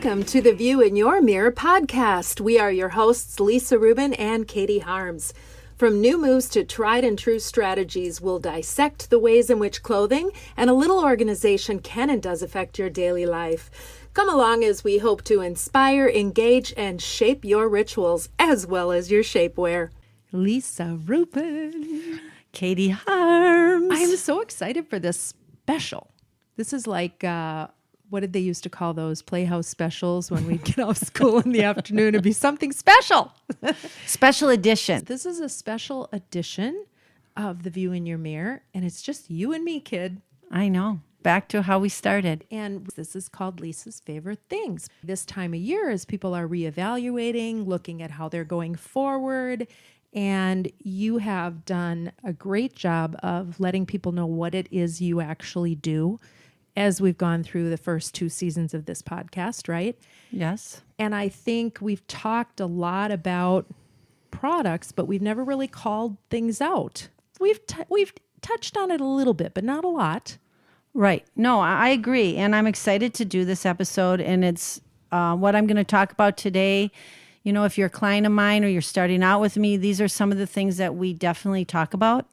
Welcome to the View in Your Mirror podcast. We are your hosts, Lisa Rubin and Katie Harms. From new moves to tried and true strategies, we'll dissect the ways in which clothing and a little organization can and does affect your daily life. Come along as we hope to inspire, engage, and shape your rituals as well as your shapewear. Lisa Rubin. Katie Harms. I'm so excited for this special. This is like, what did they used to call those Playhouse specials when we'd get off school in the afternoon? It'd be something special. Special edition. This is a special edition of The View in Your Mirror, and it's just you and me, kid. I know. Back to how we started. And this is called Lisa's Favorite Things. This time of year, as people are reevaluating, looking at how they're going forward, and you have done a great job of letting people know what it is you actually do as we've gone through the first 2 seasons of this podcast, right? Yes. And I think we've talked a lot about products, but we've never really called things out. We've touched on it a little bit, but not a lot. Right. No, I agree. And I'm excited to do this episode. And it's what I'm going to talk about today. You know, if you're a client of mine or you're starting out with me, these are some of the things that we definitely talk about.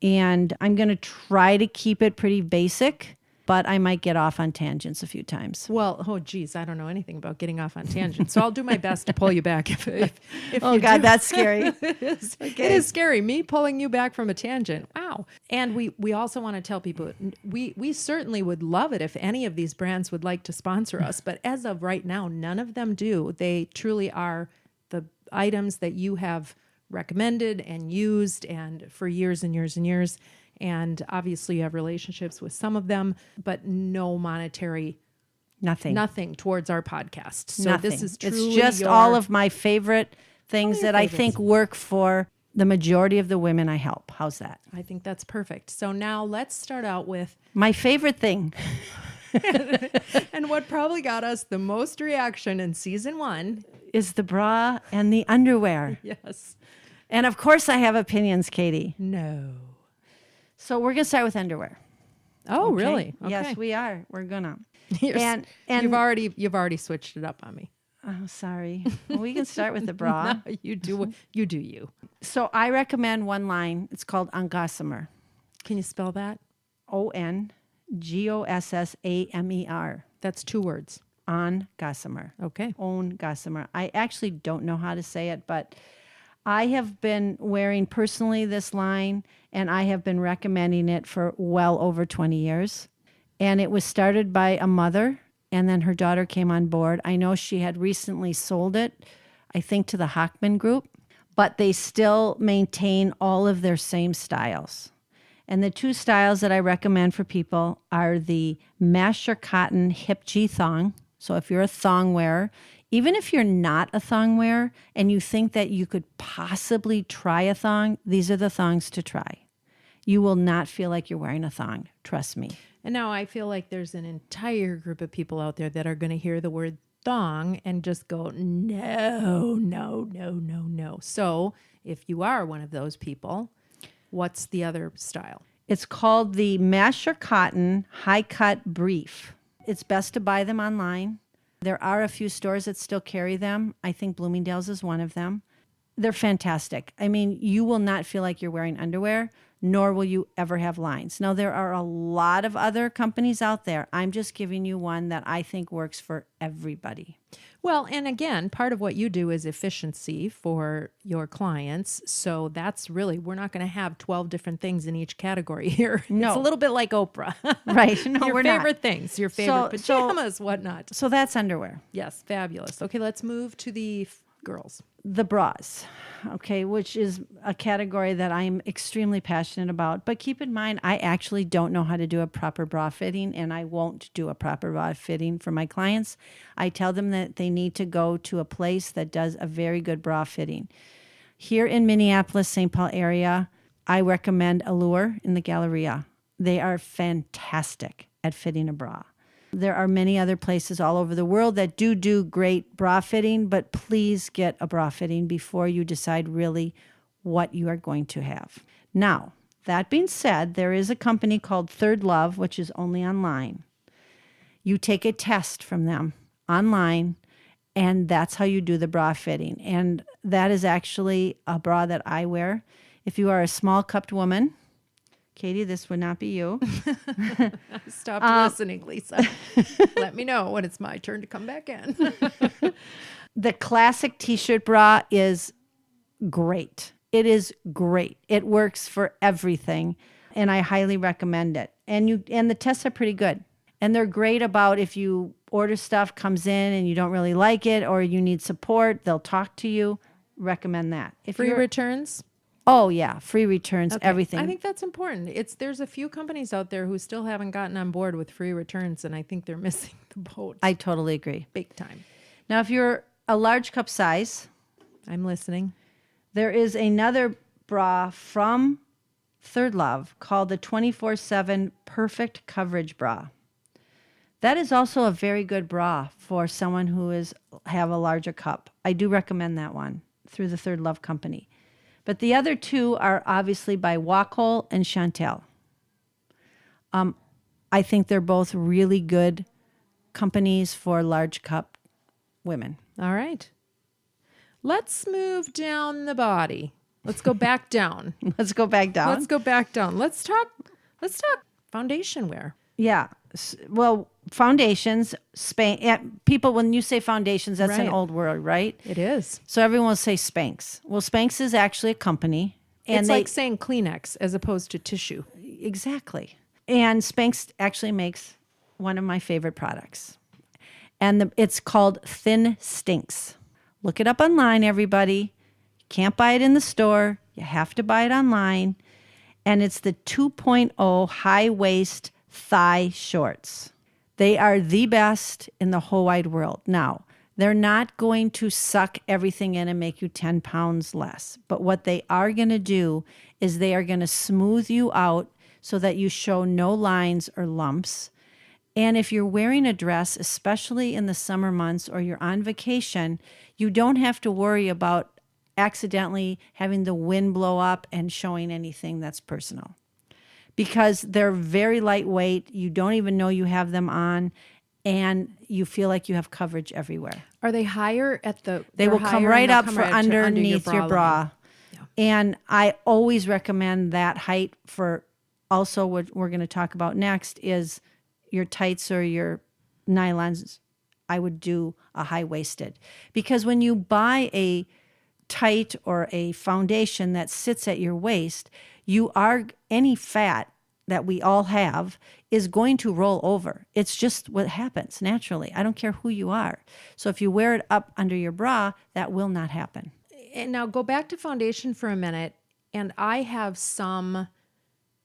And I'm going to try to keep it pretty basic, but I might get off on tangents a few times. Well, oh geez, I don't know anything about getting off on tangents, so I'll do my best to pull you back. If oh God, do. That's scary. It is scary. Me pulling you back from a tangent. Wow. And we also want to tell people we certainly would love it if any of these brands would like to sponsor us, but as of right now, none of them do. They truly are the items that you have recommended and used and for years and years and years. And obviously you have relationships with some of them, but no monetary, nothing towards our podcast. So nothing. This is truly it's just all of my favorite things that I think work for the majority of the women I help. How's that? I think that's perfect. So now let's start out with my favorite thing. And what probably got us the most reaction in season 1 is the bra and the underwear. Yes. And of course I have opinions, Katie. No. So we're going to start with underwear. Oh, okay? really? Okay. Yes, we are. We're going to. And you've already switched it up on me. Oh, sorry. Well, we can start with the bra. No, you do you. So I recommend one line. It's called Ongossamer. Can you spell that? Ongossamer. That's 2 words. Ongossamer. Okay. Ongossamer. I actually don't know how to say it, but I have been wearing personally this line, and I have been recommending it for well over 20 years. And it was started by a mother, and then her daughter came on board. I know she had recently sold it, I think, to the Hochman Group, but they still maintain all of their same styles. And the 2 styles that I recommend for people are the Masher Cotton Hip G Thong. So if you're a thong wearer, even if you're not a thong wearer and you think that you could possibly try a thong, these are the thongs to try. You will not feel like you're wearing a thong. Trust me. And now I feel like there's an entire group of people out there that are going to hear the word thong and just go, no. So if you are one of those people, what's the other style? It's called the Masher Cotton High Cut Brief. It's best to buy them online. There are a few stores that still carry them. I think Bloomingdale's is one of them. They're fantastic. I mean, you will not feel like you're wearing underwear, nor will you ever have lines. Now, there are a lot of other companies out there. I'm just giving you one that I think works for everybody. Well, and again, part of what you do is efficiency for your clients. So that's really, we're not going to have 12 different things in each category here. No. It's a little bit like Oprah. Right. No, your we're favorite not. things, your favorite pajamas, whatnot. So that's underwear. Yes, fabulous. Okay, let's move to the girls. The bras, okay, which is a category that I'm extremely passionate about. But keep in mind, I actually don't know how to do a proper bra fitting, and I won't do a proper bra fitting for my clients. I tell them that they need to go to a place that does a very good bra fitting. Here in Minneapolis, St. Paul area, I recommend Allure in the Galleria. They are fantastic at fitting a bra. There are many other places all over the world that do great bra fitting, but please get a bra fitting before you decide really what you are going to have. Now, that being said, there is a company called Third Love, which is only online. You take a test from them online, and that's how you do the bra fitting. And that is actually a bra that I wear. If you are a small cupped woman, Katie, this would not be you. Stop listening, Lisa. Let me know when it's my turn to come back in. The classic t-shirt bra is great. It is great. It works for everything, and I highly recommend it. And the tests are pretty good. And they're great about if you order stuff, comes in and you don't really like it or you need support, they'll talk to you. Recommend that. If Free you're- returns? Oh yeah, free returns, Okay. everything. I think that's important. There's a few companies out there who still haven't gotten on board with free returns, and I think they're missing the boat. I totally agree. Big time. Now, if you're a large cup size, I'm listening. there is another bra from Third Love called the 24/7 Perfect Coverage Bra. That is also a very good bra for someone who have a larger cup. I do recommend that one through the Third Love company. But the other two are obviously by Wacol and Chantel. I think they're both really good companies for large cup women. All right. Let's move down the body. Let's go back down. Let's go back down. Let's go back down. Let's talk foundation wear. Yeah. Well, foundations, people, when you say foundations, that's an Right. old word, right? It is. So everyone will say Spanx. Well, Spanx is actually a company. And It's like saying Kleenex as opposed to tissue. Exactly. And Spanx actually makes one of my favorite products. And it's called Thin Stinks. Look it up online, everybody. You can't buy it in the store. You have to buy it online. And it's the 2.0 high waist thigh shorts. They are the best in the whole wide world. Now, they're not going to suck everything in and make you 10 pounds less. But what they are going to do is they are going to smooth you out so that you show no lines or lumps. And if you're wearing a dress, especially in the summer months or you're on vacation, you don't have to worry about accidentally having the wind blow up and showing anything that's personal. Because they're very lightweight, you don't even know you have them on, and you feel like you have coverage everywhere. Are they higher at the? They will come right up for underneath your bra. Yeah. And I always recommend that height for also what we're going to talk about next is your tights or your nylons. I would do a high-waisted. Because when you buy a tight or a foundation that sits at your waist, any fat that we all have is going to roll over. It's just what happens naturally. I don't care who you are. So if you wear it up under your bra, that will not happen. And now go back to foundation for a minute. And I have some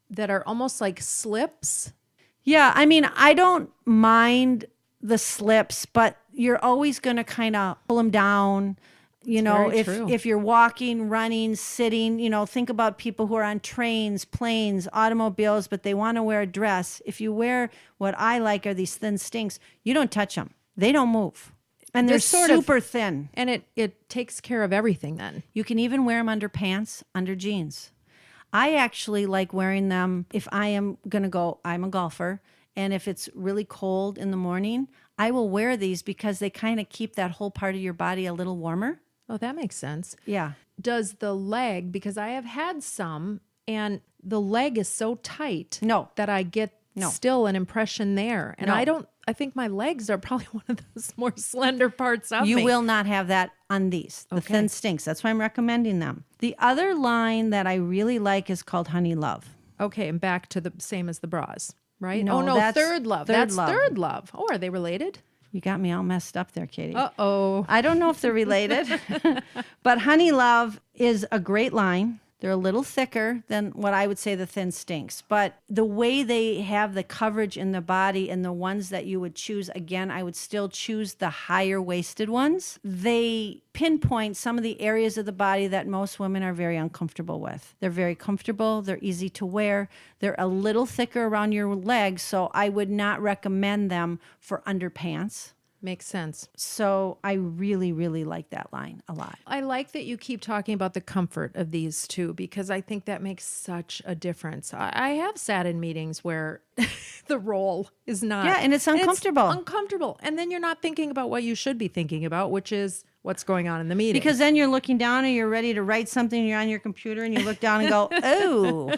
that are almost like slips. Yeah, I mean, I don't mind the slips, but you're always going to kind of pull them down. You know, very true. if you're walking, running, sitting, think about people who are on trains, planes, automobiles, but they want to wear a dress. If you wear what I like are these thin stinks, you don't touch them. They don't move. And they're This sort of- super thin. And it takes care of everything then. You can even wear them under pants, under jeans. I actually like wearing them if I am going to go, I'm a golfer, and if it's really cold in the morning, I will wear these because they kind of keep that whole part of your body a little warmer. Oh, that makes sense. Yeah. Does the leg, because I have had some and the leg is so tight No. that I get still an impression there. And No. I think my legs are probably one of those more slender parts of me. You will not have that on these, the Okay. thin stinks. That's why I'm recommending them. The other line that I really like is called Honey Love. Okay, and back to the same as the bras, right? No, oh, no, that's Third Love. Third That's Love. Third Love. Oh, are they related? You got me all messed up there, Katie. Uh-oh. I don't know if they're related, but Honey Love is a great line. They're a little thicker than what I would say the thin stinks, but the way they have the coverage in the body and the ones that you would choose, again, I would still choose the higher waisted ones. They pinpoint some of the areas of the body that most women are very uncomfortable with. They're very comfortable. They're easy to wear. They're a little thicker around your legs, so I would not recommend them for underpants. Makes sense. So I really, really like that line a lot. I like that you keep talking about the comfort of these too, because I think that makes such a difference. I have sat in meetings where the roll is not. Yeah, and it's uncomfortable. Uncomfortable. And then you're not thinking about what you should be thinking about, which is what's going on in the meeting. Because then you're looking down and you're ready to write something, you're on your computer and you look down and go, oh,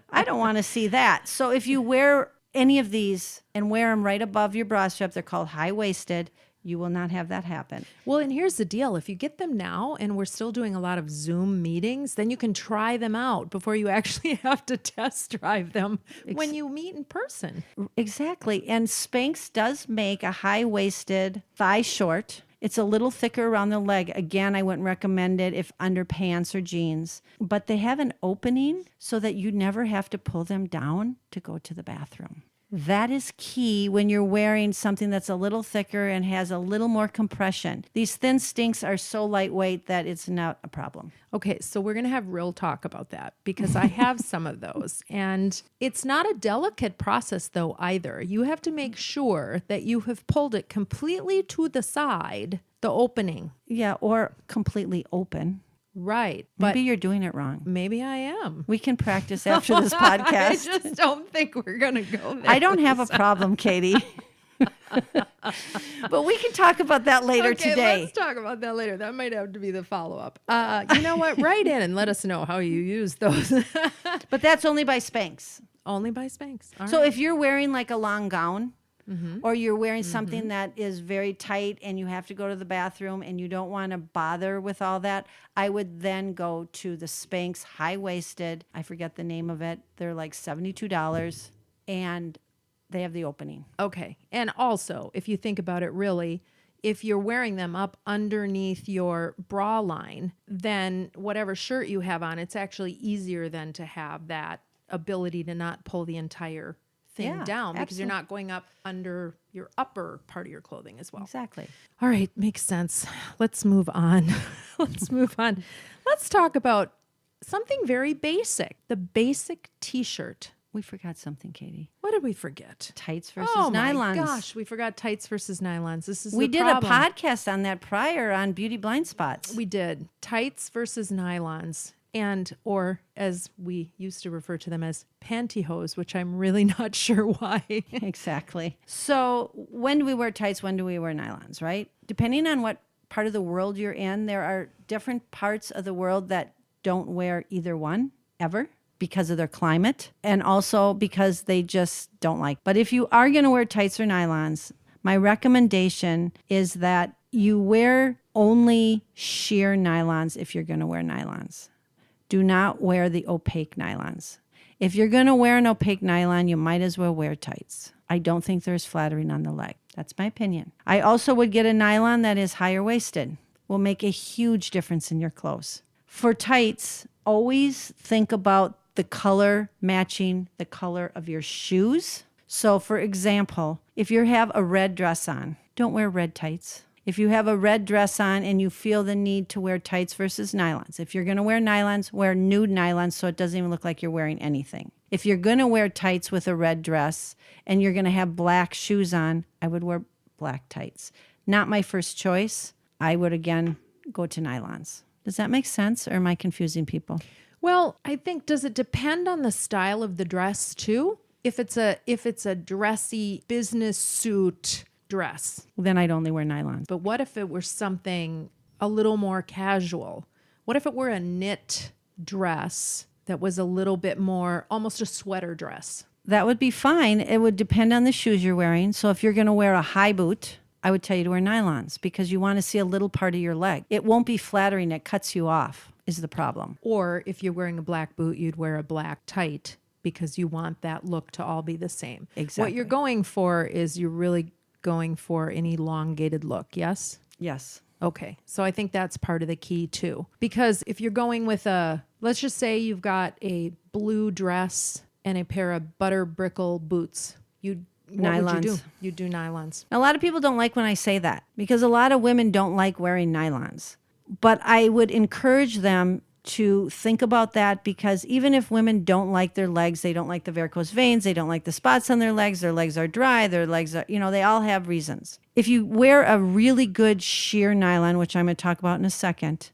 I don't want to see that. So if you wear any of these and wear them right above your bra strap, they're called high-waisted, you will not have that happen. Well, and here's the deal. If you get them now and we're still doing a lot of Zoom meetings, then you can try them out before you actually have to test drive them when you meet in person. Exactly. And Spanx does make a high-waisted thigh short. It's a little thicker around the leg. Again, I wouldn't recommend it if under pants or jeans. But they have an opening so that you never have to pull them down to go to the bathroom. That is key when you're wearing something that's a little thicker and has a little more compression. These thin stinks are so lightweight that it's not a problem. Okay, so we're going to have real talk about that because I have some of those. And it's not a delicate process, though, either. You have to make sure that you have pulled it completely to the side, the opening. Yeah, or completely open. Right. Maybe you're doing it wrong. Maybe I am. We can practice after this podcast. I just don't think we're going to go there. I don't have a problem, Katie. But we can talk about that later today. Let's talk about that later. That might have to be the follow-up. You know what? Write in and let us know how you use those. But that's only by Spanx. Only by Spanx. All So right. if you're wearing like a long gown, or you're wearing something that is very tight and you have to go to the bathroom and you don't want to bother with all that, I would then go to the Spanx high-waisted. I forget the name of it. They're like $72 and they have the opening. Okay. And also, if you think about it really, if you're wearing them up underneath your bra line, then whatever shirt you have on, it's actually easier then to have that ability to not pull the entire thing down because you're not going up under your upper part of your clothing as well. Exactly. All right. Makes sense. Let's move on. Let's talk about something very basic, the basic t-shirt. We forgot something, Katie. What did we forget? Tights versus Oh nylons. my gosh, we forgot tights versus nylons. This is We the did problem. a podcast on that prior on beauty blind spots. We did tights versus nylons, and or as we used to refer to them as pantyhose, which I'm really not sure why. Exactly. So when do we wear tights? When do we wear nylons, right? Depending on what part of the world you're in, there are different parts of the world that don't wear either one ever because of their climate and also because they just don't like. But if you are going to wear tights or nylons, my recommendation is that you wear only sheer nylons if you're going to wear nylons. Do not wear the opaque nylons. If you're going to wear an opaque nylon, you might as well wear tights. I don't think they're as flattering on the leg. That's my opinion. I also would get a nylon that is higher waisted. Will make a huge difference in your clothes. For tights, always think about the color matching the color of your shoes. So for example, if you have a red dress on, don't wear red tights. If you have a red dress on and you feel the need to wear tights versus nylons, if you're going to wear nylons, wear nude nylons so it doesn't even look like you're wearing anything. If you're going to wear tights with a red dress and you're going to have black shoes on, I would wear black tights. Not my first choice. I would, again, go to nylons. Does that make sense, or am I confusing people? Well, I think, does it depend on the style of the dress too? If it's a dressy business suit dress, Then I'd only wear nylons. but what if it were something a little more casual? What if it were a knit dress that was a little bit more, almost a sweater dress? That would be fine. It would depend on the shoes you're wearing. So if you're going to wear a high boot, I would tell you to wear nylons because you want to see a little part of your leg. It won't be flattering. It cuts you off is the problem. Or if you're wearing a black boot, you'd wear a black tight because you want that look to all be the same. Exactly. What you're going for is you're really going for an elongated look, yes? Yes. Okay. So I think that's part of the key too. Because if you're going with let's just say you've got a blue dress and a pair of butter brickle boots, what would you do? You'd do nylons. A lot of people don't like when I say that because a lot of women don't like wearing nylons. But I would encourage them to think about that, because even if women don't like their legs, they don't like the varicose veins, they don't like the spots on their legs are dry, their legs are, they all have reasons. If you wear a really good sheer nylon, which I'm going to talk about in a second,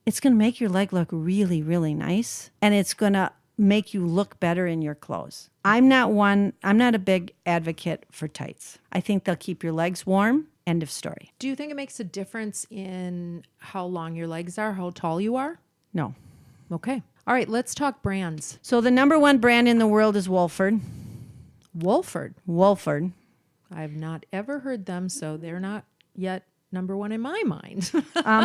it's going to make your leg look really, really nice. And it's going to make you look better in your clothes. I'm not a big advocate for tights. I think they'll keep your legs warm. End of story. Do you think it makes a difference in how long your legs are, how tall you are? No. Okay. All right, let's talk brands. So the number one brand in the world is Wolford. Wolford. I've not ever heard them, so they're not yet number one in my mind.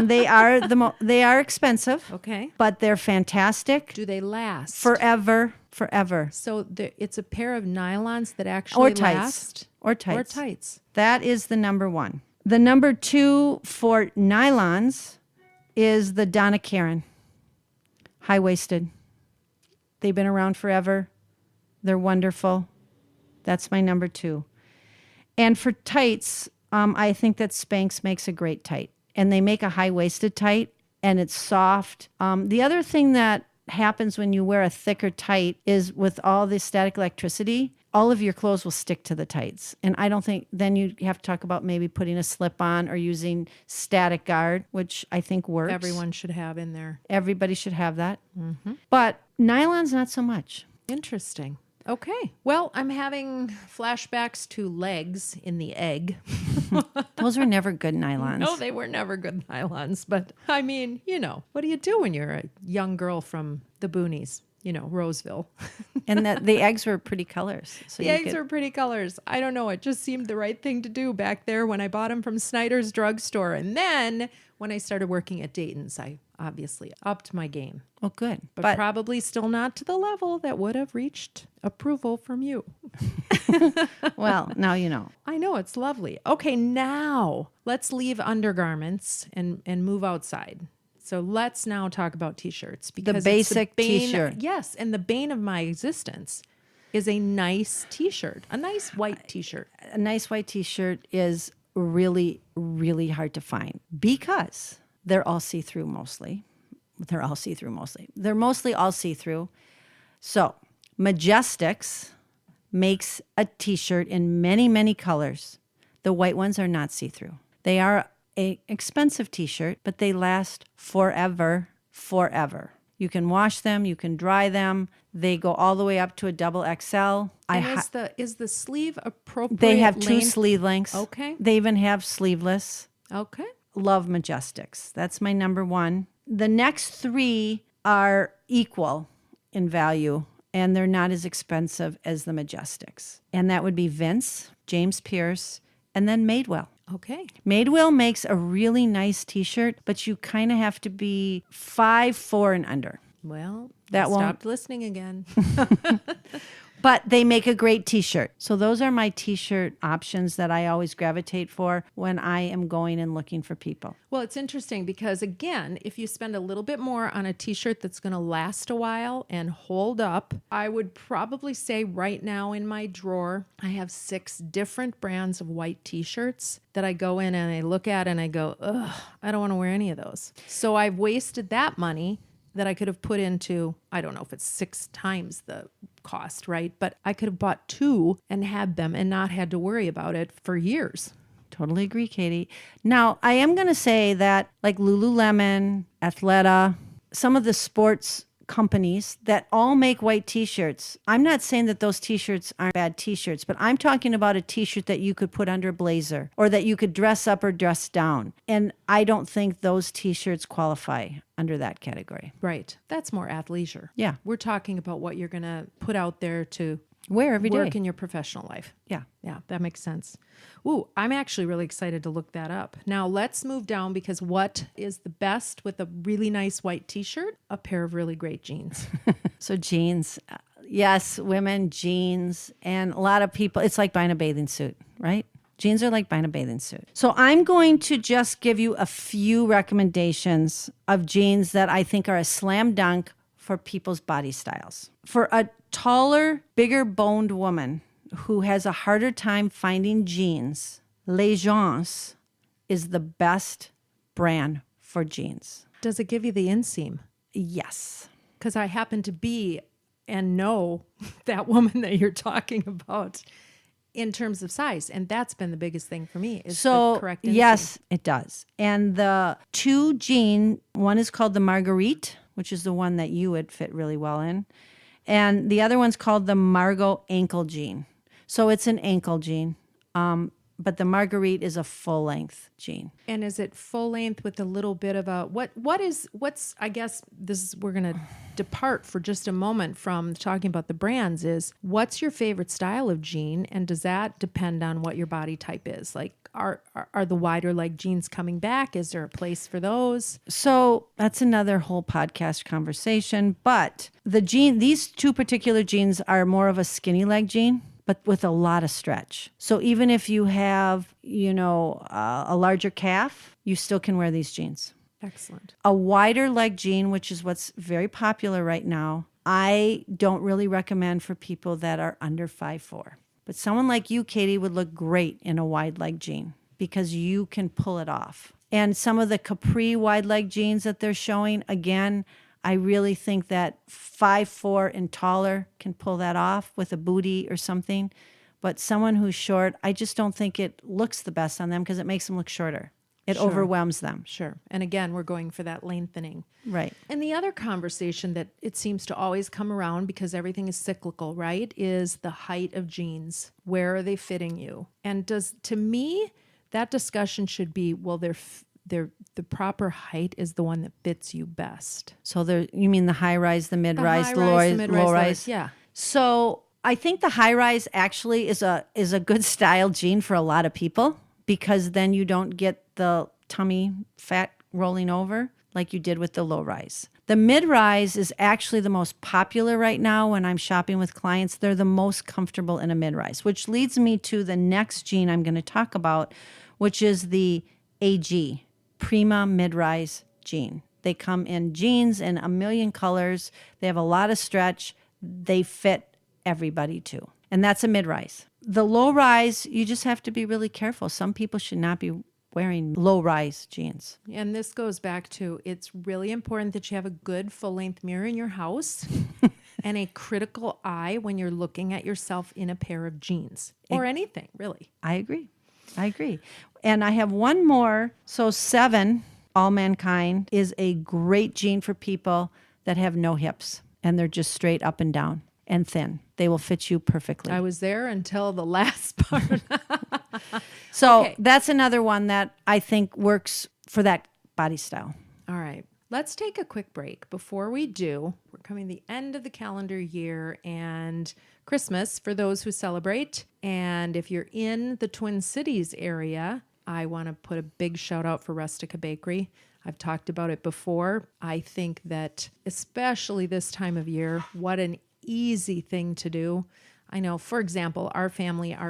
They are expensive. Okay. But they're fantastic. Do they last? Forever. So it's a pair of nylons that actually last? Or tights. Or tights. That is the number one. The number two for nylons is the Donna Karan. High-waisted. They've been around forever. They're wonderful. That's my number two. And for tights, I think that Spanx makes a great tight. And they make a high-waisted tight, and it's soft. The other thing that happens when you wear a thicker tight is with all the static electricity, all of your clothes will stick to the tights. And I don't think, then you have to talk about maybe putting a slip on or using static guard, which I think works. Everyone should have in there. Everybody should have that. Mm-hmm. But nylon's not so much. Interesting. Okay. Well, I'm having flashbacks to legs in the egg. Those were never good nylons. No, they were never good nylons. But I mean, what do you do when you're a young girl from the boonies? Roseville. And the eggs were pretty colors. So the eggs were pretty colors. I don't know. It just seemed the right thing to do back there when I bought them from Snyder's drugstore. And then when I started working at Dayton's, I obviously upped my game. Oh, good. But probably still not to the level that would have reached approval from you. Well, now you know. I know. It's lovely. Okay, now let's leave undergarments and move outside. So let's now talk about T-shirts. Because the basic T-shirt. Yes, and the bane of my existence is a nice T-shirt, a nice white T-shirt. A nice white T-shirt is really, really hard to find because they're all see-through mostly. They're mostly all see-through. So Majestics makes a T-shirt in many, many colors. The white ones are not see-through. They are an expensive T-shirt, but they last forever. You can wash them, you can dry them. They go all the way up to a double XL. Is the sleeve appropriate? They have two length? sleeve lengths. Okay. They even have sleeveless. Okay. Love Majestics. That's my number one. The next three are equal in value, and they're not as expensive as the Majestics. And that would be Vince, James Pierce, and then Madewell. Okay. Madewell makes a really nice T-shirt, but you kind of have to be 5'4" and under. Well, that won't. Stopped listening again. But they make a great T-shirt. So those are my T-shirt options that I always gravitate for when I am going and looking for people. Well, it's interesting because, again, if you spend a little bit more on a T-shirt that's going to last a while and hold up, I would probably say right now in my drawer, I have 6 different brands of white T-shirts that I go in and I look at and I go, ugh, I don't want to wear any of those. So I've wasted that money that I could have put into, I don't know if it's 6 times the cost, right? But I could have bought 2 and had them and not had to worry about it for years. Totally agree, Katie. Now, I am going to say that like Lululemon, Athleta, some of the sports companies that all make white T-shirts. I'm not saying that those T-shirts aren't bad T-shirts, but I'm talking about a T-shirt that you could put under a blazer or that you could dress up or dress down. And I don't think those T-shirts qualify under that category. Right. That's more athleisure. Yeah. We're talking about what you're going to put out there to wear every day. Work in your professional life. Yeah. Yeah, that makes sense. Ooh, I'm actually really excited to look that up. Now let's move down because what is the best with a really nice white T-shirt? A pair of really great jeans. So jeans, yes, women, jeans, and a lot of people, it's like buying a bathing suit, right? Jeans are like buying a bathing suit. So I'm going to just give you a few recommendations of jeans that I think are a slam dunk for people's body styles. For a taller, bigger boned woman who has a harder time finding jeans, Legence is the best brand for jeans. Does it give you the inseam? Yes. Because I happen to be and know that woman that you're talking about in terms of size. And that's been the biggest thing for me is the correct inseam. Yes, it does. And the two jean, one is called the Marguerite, which is the one that you would fit really well in. And the other one's called the Margot ankle jean. So it's an ankle jean. But the Marguerite is a full length jean. And is it full length with a little bit of a what's I guess we're going to depart for just a moment from talking about the brands is what's your favorite style of jean, and does that depend on what your body type is? Like are the wider leg jeans coming back? Is there a place for those? So that's another whole podcast conversation, but these two particular jeans are more of a skinny leg jean, but with a lot of stretch. So even if you have, a larger calf, you still can wear these jeans. Excellent. A wider leg jean, which is what's very popular right now, I don't really recommend for people that are under 5'4". But someone like you, Katie, would look great in a wide leg jean because you can pull it off. And some of the capri wide leg jeans that they're showing, again, I really think that 5'4" and taller can pull that off with a bootie or something. But someone who's short, I just don't think it looks the best on them because it makes them look shorter. It overwhelms them. Sure. And again, we're going for that lengthening. Right. And the other conversation that it seems to always come around because everything is cyclical, right, is the height of jeans. Where are they fitting you? And to me, that discussion should be, well, the proper height is the one that fits you best. So you mean the high rise, the mid rise, the low rise? Yeah. So I think the high rise actually is a good style jean for a lot of people because then you don't get the tummy fat rolling over like you did with the low rise. The mid rise is actually the most popular right now when I'm shopping with clients. They're the most comfortable in a mid rise, which leads me to the next jean I'm going to talk about, which is the AG, Prima mid-rise jean. They come in jeans in a million colors. They have a lot of stretch. They fit everybody too. And that's a mid-rise. The low-rise, you just have to be really careful. Some people should not be wearing low-rise jeans. And this goes back to it's really important that you have a good full-length mirror in your house and a critical eye when you're looking at yourself in a pair of jeans or anything, really. I agree. And I have one more. So 7, All Mankind, is a great jean for people that have no hips and they're just straight up and down and thin. They will fit you perfectly. I was there until the last part. So That's another one that I think works for that body style. All right. Let's take a quick break. Before we do, we're coming to the end of the calendar year and Christmas for those who celebrate. And if you're in the Twin Cities area, I want to put a big shout out for Rustica Bakery. I've talked about it before. I think that especially this time of year, what an easy thing to do. I know, for example, our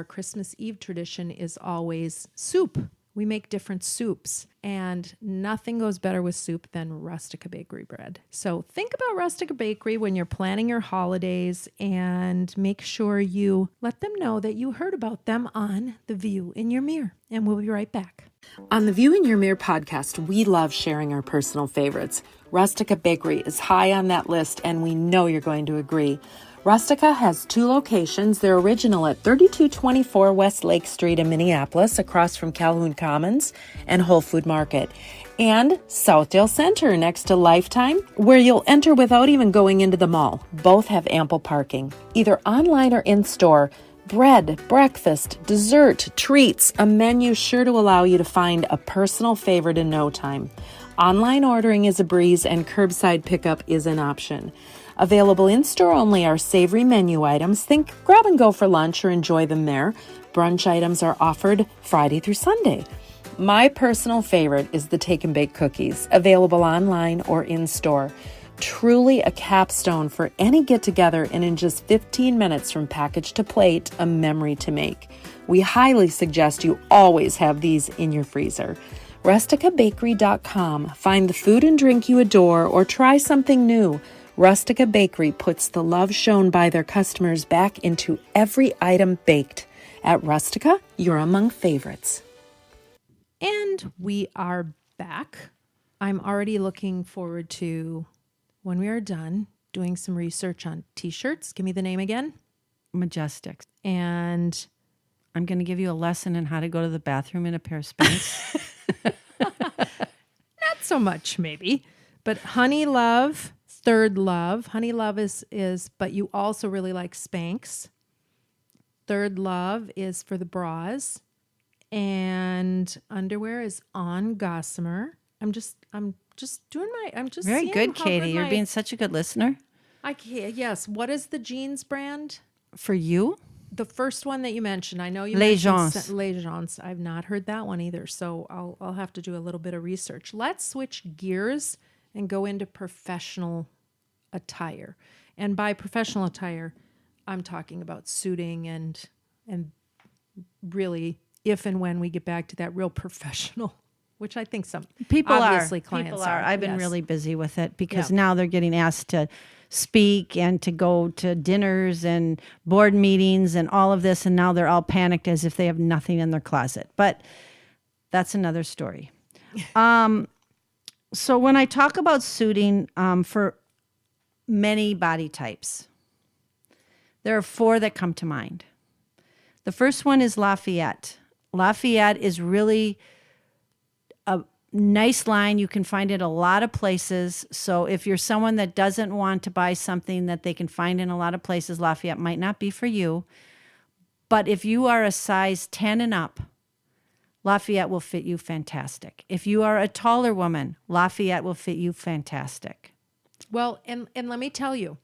Christmas Eve tradition is always soup. We make different soups, and nothing goes better with soup than Rustica Bakery bread. So think about Rustica Bakery when you're planning your holidays and make sure you let them know that you heard about them on The View in Your Mirror. And we'll be right back. On the View in Your Mirror podcast, we love sharing our personal favorites. Rustica Bakery is high on that list, and we know you're going to agree. Rustica has 2 locations. They're original at 3224 West Lake Street in Minneapolis, across from Calhoun Commons and Whole Food Market, and Southdale Center next to Lifetime, where you'll enter without even going into the mall. Both have ample parking, either online or in-store. Bread, breakfast, dessert, treats, a menu sure to allow you to find a personal favorite in no time. Online ordering is a breeze, and curbside pickup is an option. Available in-store only are savory menu items. Think grab and go for lunch or enjoy them there. Brunch items are offered Friday through Sunday. My personal favorite is the Take and Bake cookies, available online or in-store. Truly a capstone for any get-together, and in just 15 minutes from package to plate, a memory to make. We highly suggest you always have these in your freezer. RusticaBakery.com. Find the food and drink you adore or try something new. Rustica Bakery puts the love shown by their customers back into every item baked. At Rustica, you're among favorites. And we are back. I'm already looking forward to when we are done doing some research on t-shirts, give me the name again. Majestic. And I'm going to give you a lesson in how to go to the bathroom in a pair of Spanx. not so much maybe, but Honey Love, Third Love. Honey Love is, but you also really like Spanx. Third Love is for the bras. And underwear is on Gossamer. I'm just Very seeing good, how Katie. good You're my- being such a good listener. I can't, yes. What is the jeans brand? For you, The first one that you mentioned. I know you Les mentioned Gens. Les Gens. I've not heard that one either, so I'll have to do a little bit of research. Let's switch gears and go into professional attire. And by professional attire, I'm talking about suiting and really, if and when we get back to that real professional, which I think some obviously clients People are. I've been yes. really busy with it because Yeah. now they're getting asked to speak and to go to dinners and board meetings and all of this, and now they're all panicked as if they have nothing in their closet. But that's another story. So when I talk about suiting for many body types, there are 4 that come to mind. The first one is Lafayette. Lafayette is really a nice line. You can find it a lot of places. So if you're someone that doesn't want to buy something that they can find in a lot of places, Lafayette might not be for you. But if you are a size 10 and up, Lafayette will fit you fantastic. If you are a taller woman, Lafayette will fit you fantastic. Well, and let me tell you,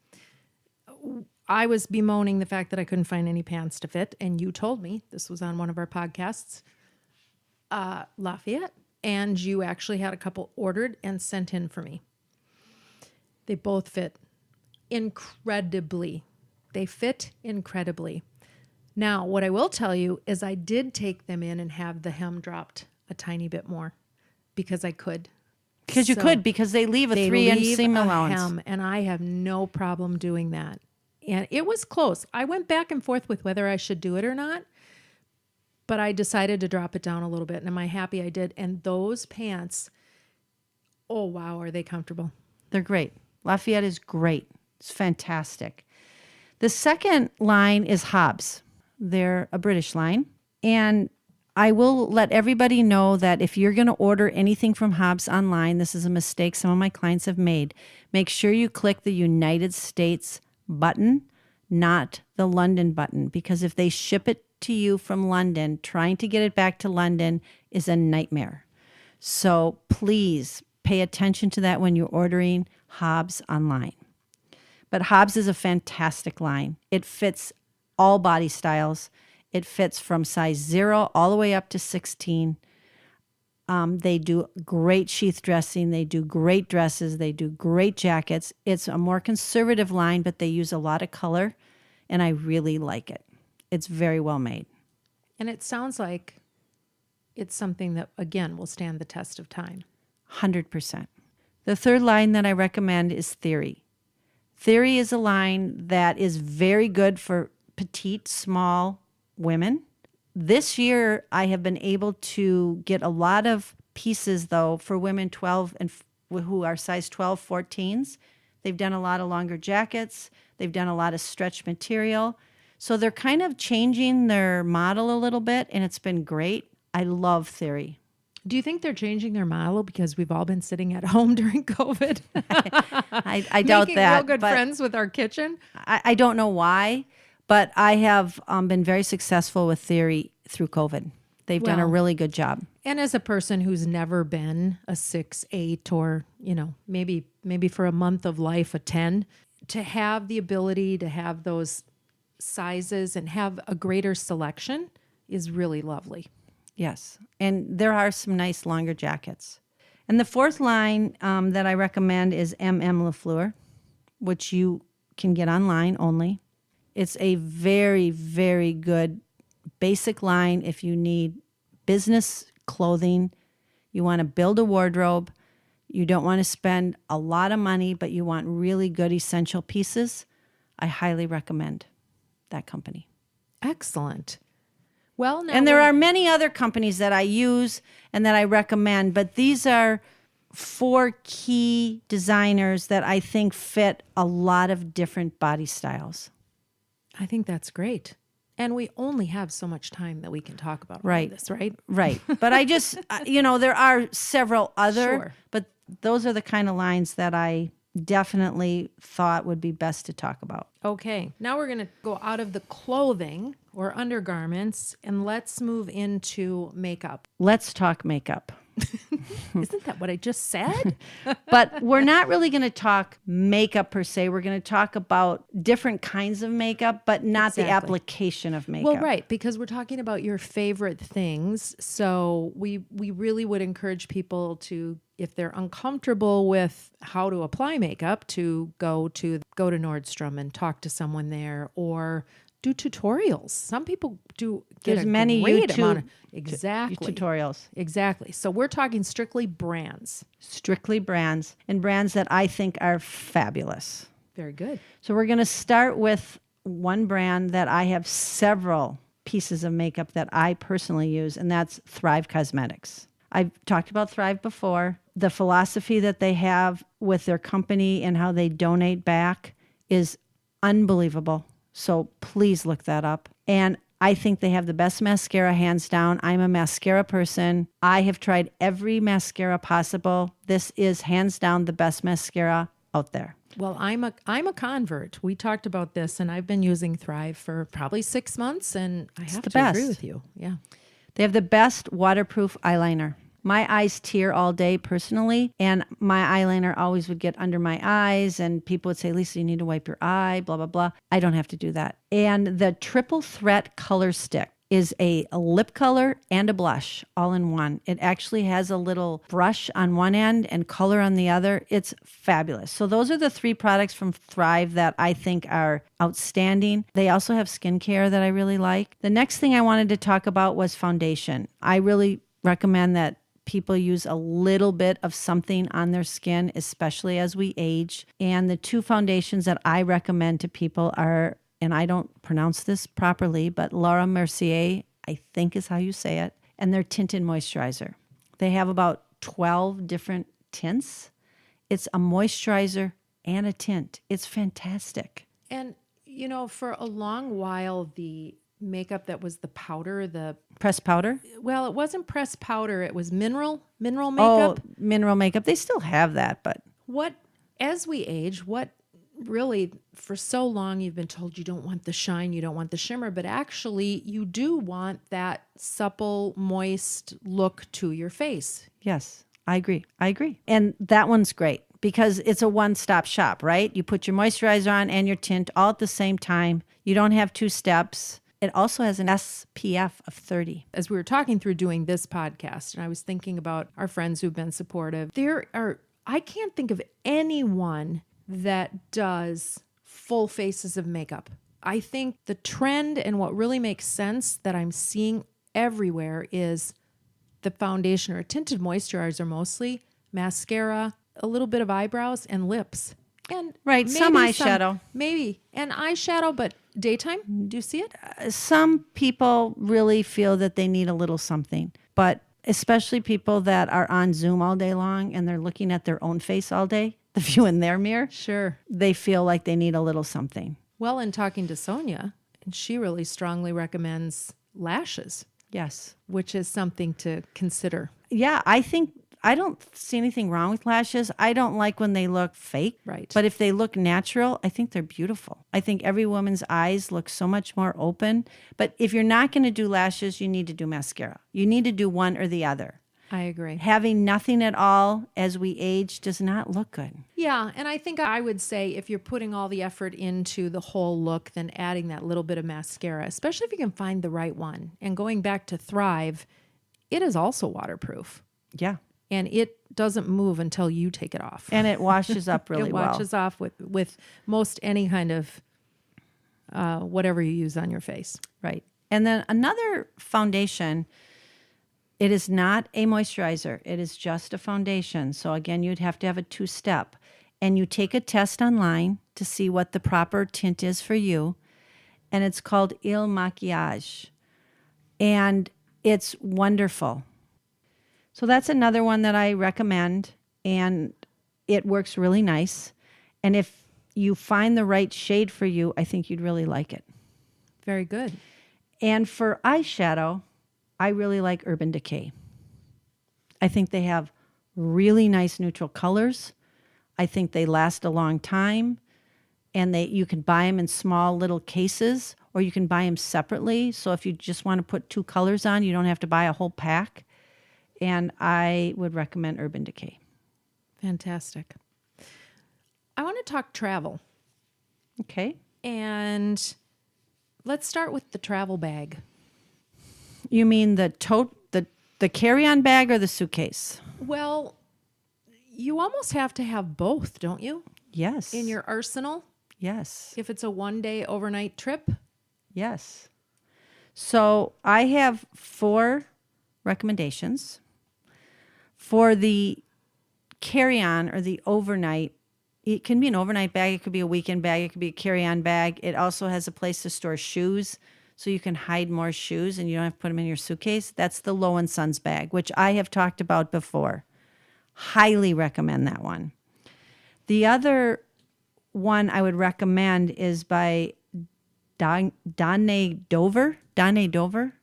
I was bemoaning the fact that I couldn't find any pants to fit, and you told me, this was on one of our podcasts, Lafayette, and you actually had a couple ordered and sent in for me. They both fit incredibly. They fit incredibly. Now, what I will tell you is I did take them in and have the hem dropped a tiny bit more because I could. Because you So could, because they leave a they 3-inch leave seam a allowance. hem, and I have no problem doing that. And it was close. I went back and forth with whether I should do it or not, but I decided to drop it down a little bit, and am I happy I did? And those pants, oh wow, are they comfortable? They're great. Lafayette is great. It's fantastic. The second line is Hobbs. They're a British line. And I will let everybody know that if you're going to order anything from Hobbs online, this is a mistake some of my clients have made. Make sure you click the United States button, not the London button, because if they ship it to you from London, trying to get it back to London is a nightmare. So please pay attention to that when you're ordering Hobbs online. But Hobbs is a fantastic line. It fits all body styles. It fits from size 0 all the way up to 16. They do great sheath dressing. They do great dresses. They do great jackets. It's a more conservative line, but they use a lot of color, and I really like it. It's very well made. And it sounds like it's something that, again, will stand the test of time. 100%. The third line that I recommend is Theory. Theory is a line that is very good for petite, small women. This year, I have been able to get a lot of pieces, though, for women 12 and who are size 12, 14s. They've done a lot of longer jackets. They've done a lot of stretch material. So they're kind of changing their model a little bit, and it's been great. I love Theory. Do you think they're changing their model because we've all been sitting at home during COVID? I doubt Making that. real good but friends with our kitchen? I don't know why, but I have been very successful with Theory through COVID. They've done a Well, really good job. And as a person who's never been a 6'8" or, maybe for a month of life, a 10, to have the ability to have those sizes and have a greater selection is really lovely. Yes. And there are some nice longer jackets. And the fourth line that I recommend is MM LaFleur, which you can get online only. It's a very, very good basic line if you need business clothing, you want to build a wardrobe, you don't want to spend a lot of money, but you want really good essential pieces. I highly recommend that company. Excellent. Well, now And there are many other companies that I use and that I recommend, but these are 4 key designers that I think fit a lot of different body styles. I think that's great. And we only have so much time that we can talk about all of this, right? Right. But I just, there are several other, Sure. but those are the kind of lines that I definitely thought would be best to talk about. Okay. Now we're going to go out of the clothing or undergarments and let's move into makeup. Let's talk makeup. Isn't that what I just said? But we're not really going to talk makeup per se. We're going to talk about different kinds of makeup, but not the application of makeup. Well, right, because we're talking about your favorite things. So we really would encourage people to, if they're uncomfortable with how to apply makeup, to go to Nordstrom and talk to someone there, or do tutorials. Some people do get There's a many great YouTube amount of exactly tutorials. Exactly. So we're talking strictly brands. Strictly brands, and brands that I think are fabulous. Very good. So we're going to start with one brand that I have several pieces of makeup that I personally use, and that's Thrive Cosmetics. I've talked about Thrive before. The philosophy that they have with their company and how they donate back is unbelievable. So please look that up. And I think they have the best mascara, hands down. I'm a mascara person. I have tried every mascara possible. This is hands down the best mascara out there. Well, I'm a convert. We talked about this, and I've been using Thrive for probably 6 months, and I have to agree with you. Yeah. They have the best waterproof eyeliner. My eyes tear all day personally, and my eyeliner always would get under my eyes, and people would say, Lisa, you need to wipe your eye, blah, blah, blah. I don't have to do that. And the Triple Threat Color Stick is a lip color and a blush all in one. It actually has a little brush on one end and color on the other. It's fabulous. So those are the 3 products from Thrive that I think are outstanding. They also have skincare that I really like. The next thing I wanted to talk about was foundation. I really recommend that people use a little bit of something on their skin, especially as we age. And the 2 foundations that I recommend to people are, and I don't pronounce this properly, but Laura Mercier, I think is how you say it, and their tinted moisturizer. They have about 12 different tints. It's a moisturizer and a tint. It's fantastic. And, for a long while, the makeup that was the powder, the pressed powder? Well, it wasn't pressed powder. It was mineral makeup. Oh, mineral makeup. They still have that, but as we age, what really, for so long, you've been told you don't want the shine, you don't want the shimmer, but actually you do want that supple, moist look to your face. Yes, I agree. And that one's great because it's a one-stop shop, right? You put your moisturizer on and your tint all at the same time. You don't have 2 steps. It also has an SPF of 30. As we were talking through doing this podcast, and I was thinking about our friends who've been supportive, I can't think of anyone that does full faces of makeup. I think the trend and what really makes sense that I'm seeing everywhere is the foundation or tinted moisturizer mostly, mascara, a little bit of eyebrows, and lips. And some eyeshadow. And eyeshadow, but daytime, do you see it? Some people really feel that they need a little something, but especially people that are on Zoom all day long and they're looking at their own face all day, the view in their mirror. Sure. They feel like they need a little something. Well, in talking to Sonia, and she really strongly recommends lashes. Yes. Which is something to consider. Yeah, I don't see anything wrong with lashes. I don't like when they look fake. Right. But if they look natural, I think they're beautiful. I think every woman's eyes look so much more open. But if you're not going to do lashes, you need to do mascara. You need to do one or the other. I agree. Having nothing at all as we age does not look good. Yeah, and I think I would say if you're putting all the effort into the whole look, then adding that little bit of mascara, especially if you can find the right one. And going back to Thrive, it is also waterproof. Yeah. And it doesn't move until you take it off. And it washes up really well. It washes off with most any kind of whatever you use on your face. Right. And then another foundation, it is not a moisturizer. It is just a foundation. So again, you'd have to have a 2-step. And you take a test online to see what the proper tint is for you. And it's called Il Maquillage. And it's wonderful. So that's another one that I recommend. and it works really nice. And if you find the right shade for you, I think you'd really like it. Very good. And for eyeshadow, I really like Urban Decay. I think they have really nice neutral colors. I think they last a long time, and you can buy them in small little cases, or you can buy them separately. So if you just want to put 2 colors on, you don't have to buy a whole pack. And I would recommend Urban Decay. Fantastic. I want to talk travel. Okay. And let's start with the travel bag. You mean the carry-on bag or the suitcase? Well, you almost have to have both, don't you? Yes. In your arsenal? Yes. If it's a 1-day overnight trip? Yes. So I have 4 recommendations. For the carry-on or the overnight, it can be an overnight bag, it could be a weekend bag, it could be a carry-on bag. It also has a place to store shoes, so you can hide more shoes and you don't have to put them in your suitcase. That's the Low & Sons bag, which I have talked about before. Highly recommend that one. The other one I would recommend is by Dane Dover. Dane Dover.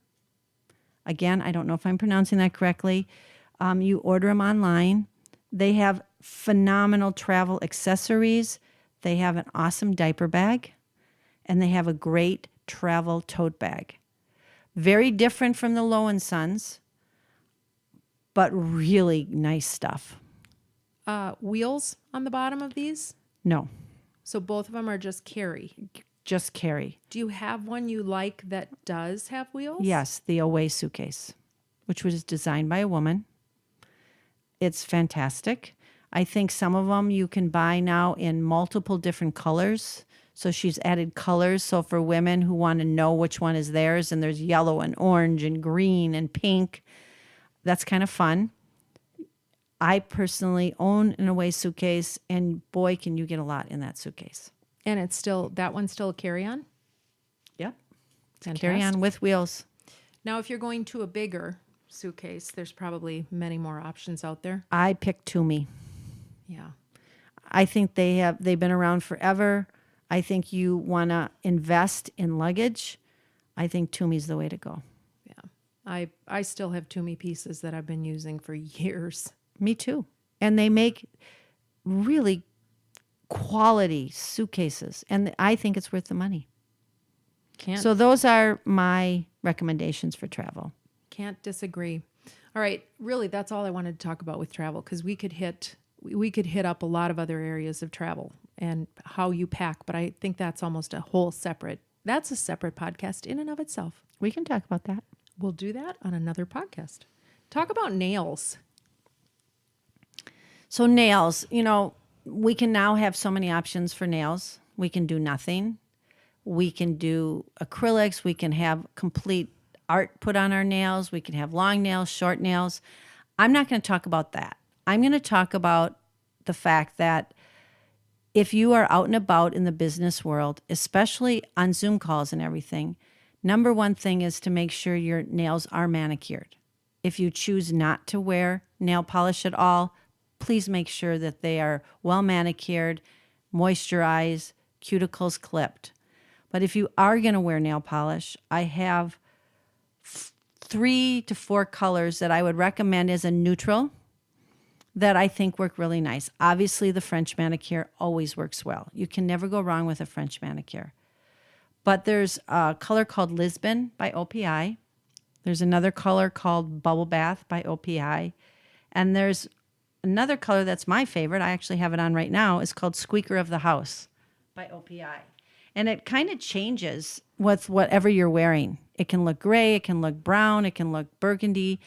Again, I don't know if I'm pronouncing that correctly. You order them online. They have phenomenal travel accessories. They have an awesome diaper bag, and they have a great travel tote bag. Very different from the Low & Sons, but really nice stuff. Wheels on the bottom of these? No, So both of them are just carry. just carry. Do you have one you like that does have wheels? Yes, the Away suitcase, which was designed by a woman. It's fantastic. I think some of them you can buy now in multiple different colors. So she's added colors. So for women who want to know which one is theirs, and there's yellow and orange and green and pink, that's kind of fun. I personally own an Away suitcase, and boy, can you get a lot in that suitcase. And it's still, that one's still a carry-on? Yep. Fantastic. Carry on with wheels. Now, if you're going to a bigger suitcase, there's probably many more options out there. I picked Toomey. Yeah. I think they've been around forever. I think you want to invest in luggage. I think Toomey's the way to go. Yeah. I still have Toomey pieces that I've been using for years. Me too. And they make really quality suitcases, and I think it's worth the money. So those are my recommendations for travel. Can't disagree. All right, really, that's all I wanted to talk about with travel, because we could hit up a lot of other areas of travel and how you pack, but I think that's almost a separate podcast in and of itself. We can talk about that. We'll do that on another podcast. Talk about nails. So nails, we can now have so many options for nails. We can do nothing. We can do acrylics. We can have complete art put on our nails. We can have long nails, short nails. I'm not going to talk about that. I'm going to talk about the fact that if you are out and about in the business world, especially on Zoom calls and everything, number one thing is to make sure your nails are manicured. If you choose not to wear nail polish at all, please make sure that they are well manicured, moisturized, cuticles clipped. But if you are going to wear nail polish, I have 3 to 4 colors that I would recommend as a neutral that I think work really nice. Obviously, the French manicure always works well. You can never go wrong with a French manicure. But there's a color called Lisbon by OPI. There's another color called Bubble Bath by OPI. And there's another color that's my favorite, I actually have it on right now, is called Squeaker of the House by OPI. And it kind of changes with whatever you're wearing. It can look gray, it can look brown, it can look burgundy,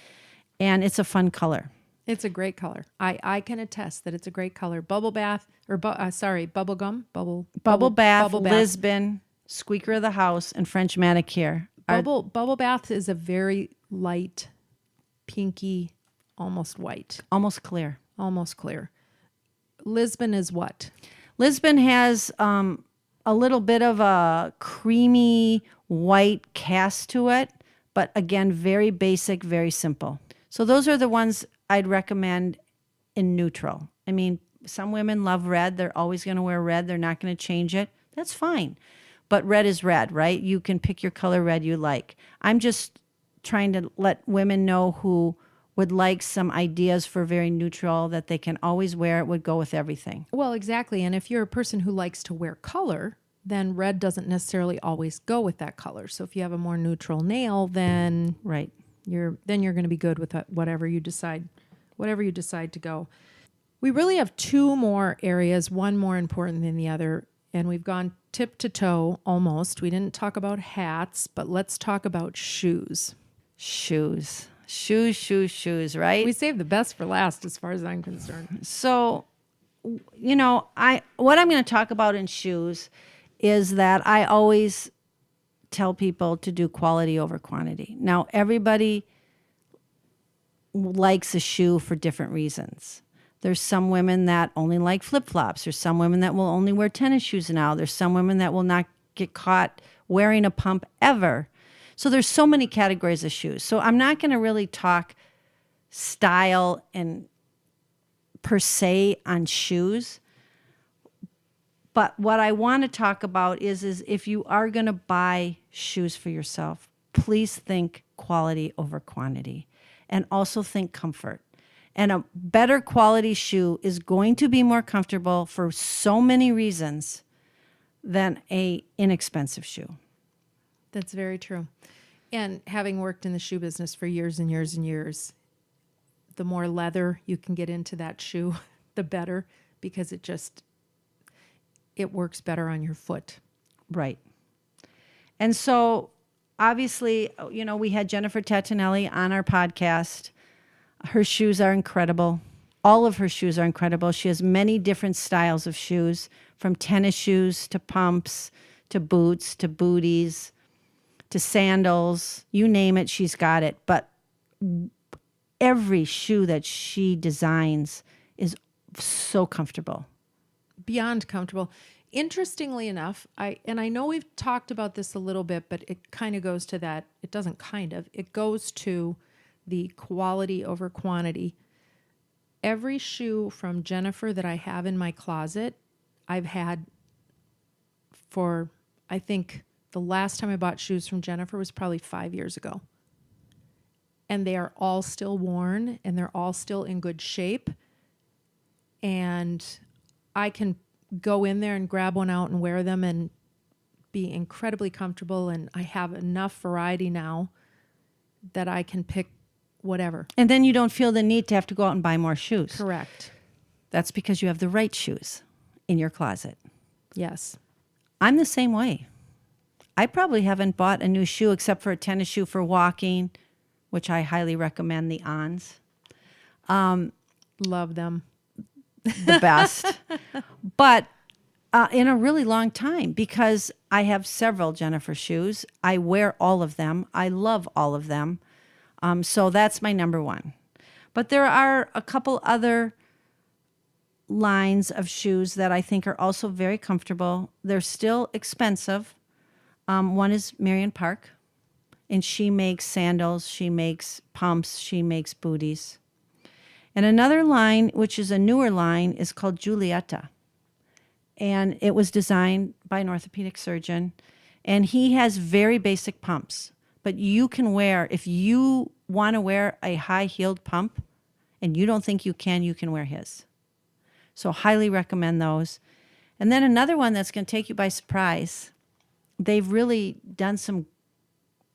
and it's a fun color. It's a great color. I can attest that it's a great color. Bubble bath, or bubble gum, Bubble bath, Lisbon, Squeaker of the House, and French manicure. Bubble bath is a very light, pinky, almost white. Almost clear. Almost clear. Lisbon is what? Lisbon has a little bit of a creamy white cast to it, but again, very basic, very simple. So those are the ones I'd recommend in neutral. I mean, some women love red. They're always going to wear red. They're not going to change it. That's fine. But red is red, right? You can pick your color red you like. I'm just trying to let women know who would like some ideas for very neutral that they can always wear. It would go with everything. Well, exactly. And if you're a person who likes to wear color, then red doesn't necessarily always go with that color. So if you have a more neutral nail, then Right. you're going to be good with whatever you decide to go. We really have two more areas, one more important than the other, and we've gone tip to toe almost. We didn't talk about hats, but let's talk about shoes. Shoes, right? We saved the best for last as far as I'm concerned. So, what I'm going to talk about in shoes is that I always tell people to do quality over quantity. Now, everybody likes a shoe for different reasons. There's some women that only like flip-flops. There's some women that will only wear tennis shoes now. There's some women that will not get caught wearing a pump ever. So there's so many categories of shoes. So I'm not going to really talk style and per se on shoes. But what I want to talk about is if you are going to buy shoes for yourself, please think quality over quantity and also think comfort. And a better quality shoe is going to be more comfortable for so many reasons than a inexpensive shoe. That's very true. And having worked in the shoe business for years and years and years, the more leather you can get into that shoe, the better, because it works better on your foot. Right. And so obviously, we had Jennifer Tatinelli on our podcast. Her shoes are incredible. All of her shoes are incredible. She has many different styles of shoes, from tennis shoes to pumps to boots to booties to sandals. You name it, she's got it. But every shoe that she designs is so comfortable. Beyond comfortable. Interestingly enough, I know we've talked about this a little bit, but it kind of goes to that. It doesn't kind of. It goes to the quality over quantity. Every shoe from Jennifer that I have in my closet, I've had for, I think the last time I bought shoes from Jennifer was probably 5 years ago. And they are all still worn and they're all still in good shape. And I can go in there and grab one out and wear them and be incredibly comfortable. And I have enough variety now that I can pick whatever. And then you don't feel the need to have to go out and buy more shoes. Correct. That's because you have the right shoes in your closet. Yes. I'm the same way. I probably haven't bought a new shoe except for a tennis shoe for walking, which I highly recommend, the Ons. Love them. The best. But in a really long time, because I have several Jennifer shoes. I wear all of them. I love all of them. So that's my number one. But there are a couple other lines of shoes that I think are also very comfortable. They're still expensive. One is Marion Park, and she makes sandals, she makes pumps, she makes booties. And another line, which is a newer line, is called Giulietta. And it was designed by an orthopedic surgeon. And he has very basic pumps. But you can wear, if you want to wear a high-heeled pump and you don't think you can wear his. So highly recommend those. And then another one that's going to take you by surprise. They've really done some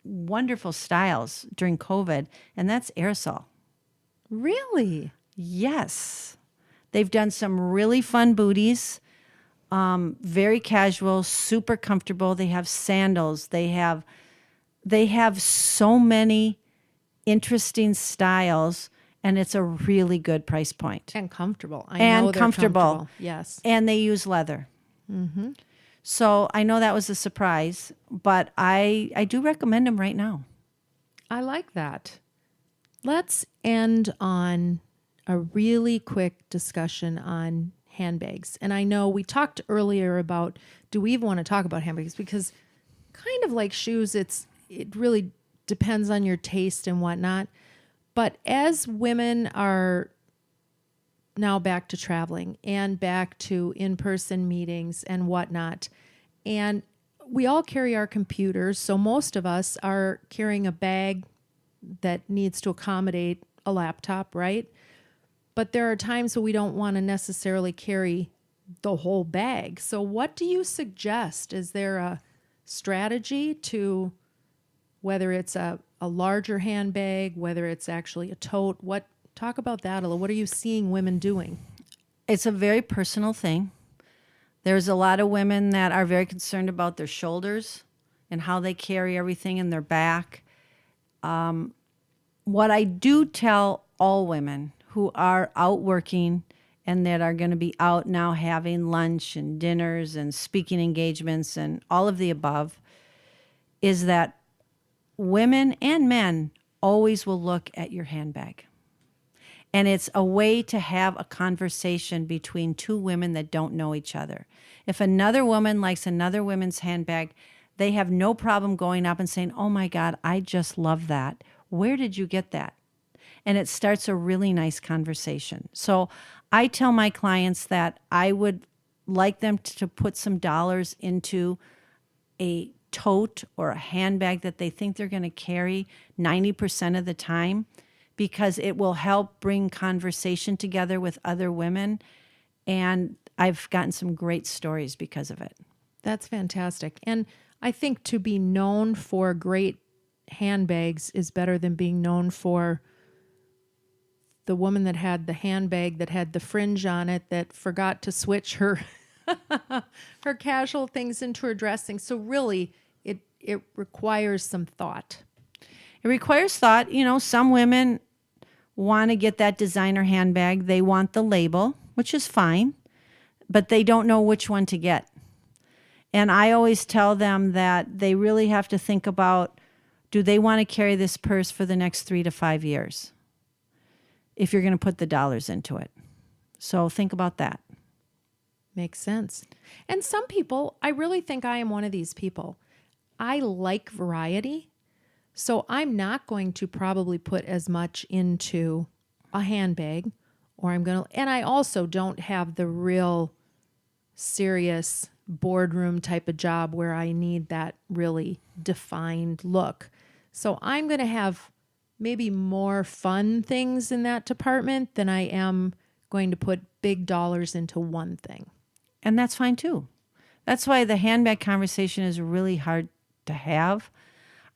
wonderful styles during COVID, and that's Aerosol. Really? Yes. They've done some really fun booties, very casual, super comfortable. They have sandals. They have so many interesting styles, and it's a really good price point. And comfortable. I and know they're comfortable. Yes. And they use leather. Mm-hmm. So I know that was a surprise, but I do recommend them right now. I like that. Let's end on a really quick discussion on handbags. And I know we talked earlier about, do we even want to talk about handbags? Because kind of like shoes, it really depends on your taste and whatnot. But as women are now back to traveling and back to in-person meetings and whatnot. And we all carry our computers. So most of us are carrying a bag that needs to accommodate a laptop, right? But there are times when we don't want to necessarily carry the whole bag. So what do you suggest? Is there a strategy to whether it's a larger handbag, whether it's actually a tote? Talk about that a little. What are you seeing women doing? It's a very personal thing. There's a lot of women that are very concerned about their shoulders and how they carry everything in their back. What I do tell all women who are out working and that are going to be out now having lunch and dinners and speaking engagements and all of the above is that women and men always will look at your handbag. And it's a way to have a conversation between two women that don't know each other. If another woman likes another woman's handbag, they have no problem going up and saying, "Oh my God, I just love that. Where did you get that?" And it starts a really nice conversation. So I tell my clients that I would like them to put some dollars into a tote or a handbag that they think they're going to carry 90% of the time, because it will help bring conversation together with other women. And I've gotten some great stories because of it. That's fantastic. And I think to be known for great handbags is better than being known for the woman that had the handbag that had the fringe on it that forgot to switch her her casual things into her dressing. So really, it requires some thought. It requires thought. You know, some women want to get that designer handbag. They want the label, which is fine, but they don't know which one to get. And I always tell them that they really have to think about, do they want to carry this purse for the next 3 to 5 years if you're going to put the dollars into it? So think about that. Makes sense. And some people, I really think I am one of these people. I like variety. So I'm not going to probably put as much into a handbag, and I also don't have the real serious boardroom type of job where I need that really defined look. So I'm going to have maybe more fun things in that department than I am going to put big dollars into one thing. And that's fine too. That's why the handbag conversation is really hard to have.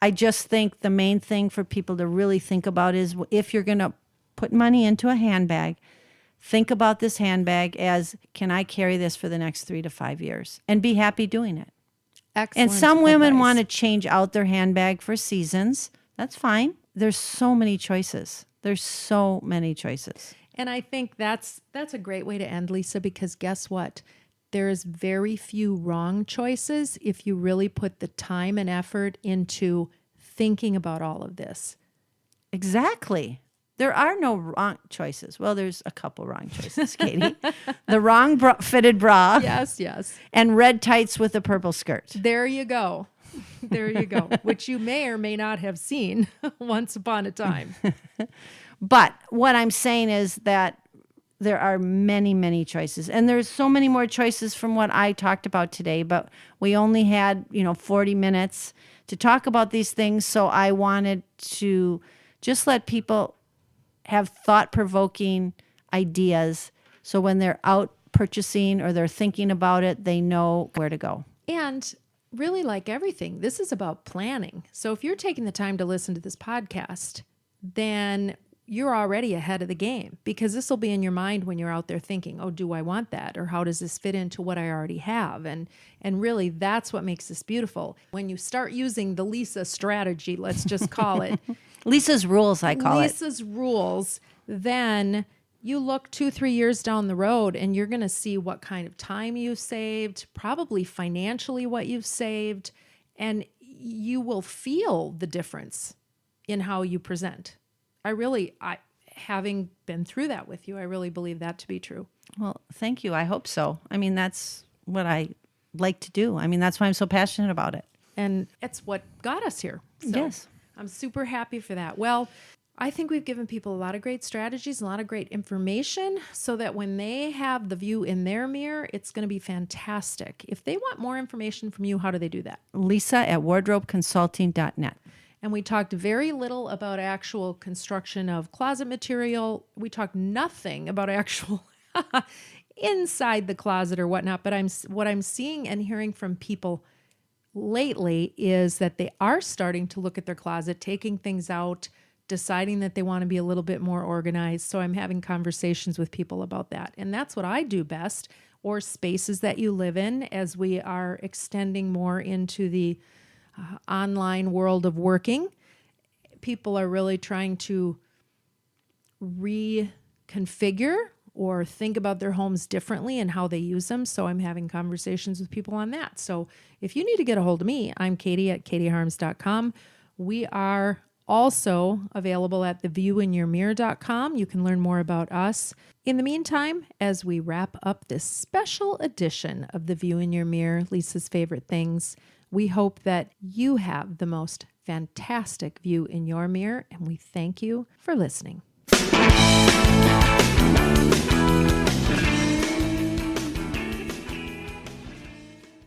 I just think the main thing for people to really think about is, if you're going to put money into a handbag, think about this handbag as, can I carry this for the next 3 to 5 years? And be happy doing it. Excellent. And some women advice. want to change out their handbag for seasons. That's fine. There's so many choices. There's so many choices. And I think that's a great way to end, Lisa, because guess what? There's very few wrong choices if you really put the time and effort into thinking about all of this. Exactly. There are no wrong choices. Well, there's a couple wrong choices, Katie. The wrong fitted bra. Yes. And red tights with a purple skirt. There you go. There you go. Which you may or may not have seen once upon a time. But what I'm saying is that there are many, many choices. And there's so many more choices from what I talked about today. But we only had, 40 minutes to talk about these things. So I wanted to just let people have thought-provoking ideas. So when they're out purchasing or they're thinking about it, they know where to go. And really, like everything, this is about planning. So if you're taking the time to listen to this podcast, then you're already ahead of the game, because this will be in your mind when you're out there thinking, oh, do I want that? Or how does this fit into what I already have? And really, that's what makes this beautiful. When you start using the Lisa strategy, let's just call it. Lisa's rules, I call it. Lisa's rules, then you look 2-3 years down the road and you're going to see what kind of time you've saved, probably financially what you've saved, and you will feel the difference in how you present. Having been through that with you, I really believe that to be true. Well, thank you. I hope so. I mean, that's what I like to do. I mean, that's why I'm so passionate about it. And it's what got us here. So yes. I'm super happy for that. Well, I think we've given people a lot of great strategies, a lot of great information so that when they have the view in their mirror, it's going to be fantastic. If they want more information from you, how do they do that? Lisa at wardrobeconsulting.net. And we talked very little about actual construction of closet material. We talked nothing about actual inside the closet or whatnot. But what I'm seeing and hearing from people lately is that they are starting to look at their closet, taking things out, deciding that they want to be a little bit more organized. So I'm having conversations with people about that. And that's what I do best, or spaces that you live in, as we are extending more into the online world of working. People are really trying to reconfigure or think about their homes differently and how they use them. So I'm having conversations with people on that. So if you need to get a hold of me, I'm Katie at katieharms.com. We are also available at theviewinyourmirror.com. You can learn more about us. In the meantime, as we wrap up this special edition of The View in Your Mirror, Lisa's Favorite Things, we hope that you have the most fantastic view in your mirror, and we thank you for listening.